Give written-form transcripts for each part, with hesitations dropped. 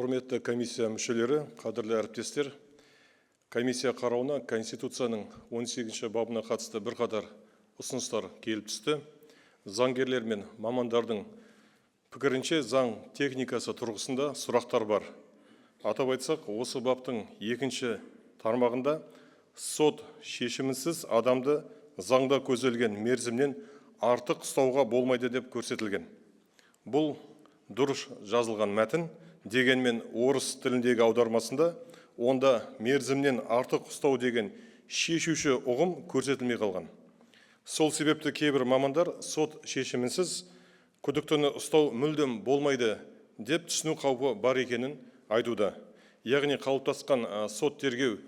Құрметті комиссия мүшелері, қадірлі әріптестер, комиссия қарауына Конституцияның 18-ші бабына қатысты бірқатар ұсыныстар келіп түсті. Заңгерлер мен мамандардың пікірінше заң техникасы тұрғысында сұрақтар бар. Атап айтсақ, осы баптың 2-ші тармағында сот шешімінсіз адамды заңда көзделген мерзімнен артық ұстауға болмайды деп көрсетілген. Бұл дұрыс жазылған мәтін, дегенмен орыс тіліндегі аудармасында онда мерзімнен артық ұстау деген шешуші ұғым көрсетілмей қалған. Сол себепті кейбір мамандар сот шешімінсіз күдіктіні ұстау мүлдем болмайды деп түсіну қаупі бар екенін айтуда. Яғни қалыптасқан сот тергеу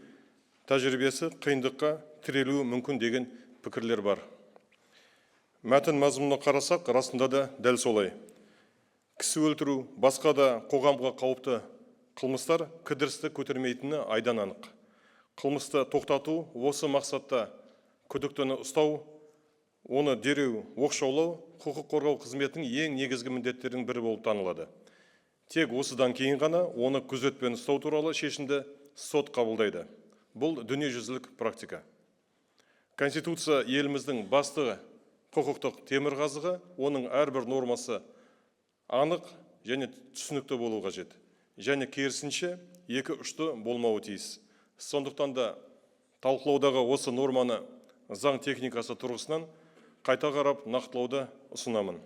тәжірибесі қиындыққа тірелуі мүмкін деген пікірлер бар. Мәтін мазмұнына қарасақ, расында да дәл солай. Кісі өлтіру, басқа да қоғамға қауіпті қылмыстар кідірісті көтермейтіні айдан анық. Қылмысты тоқтату, осы мақсатта күдіктіні ұстау, оны дереу оқшаулау құқық қорғау қызметінің ең негізгі міндеттерінің бірі болып танылады. Тек осыдан кейін ғана оны күзетпен ұстау туралы шешімді сот қабылдайды. Бұл дүниежүзілік практика. Конституция еліміздің басты құқықтық темірқазығы, оның әрбір нормасы анық және түсінікті болуы қажет. Және керісінше екі ұшты болмауы тиіс. Сондықтан да талқылаудағы осы норманы заң техникасы тұрғысынан қайта қарап нақтылауды ұсынамын.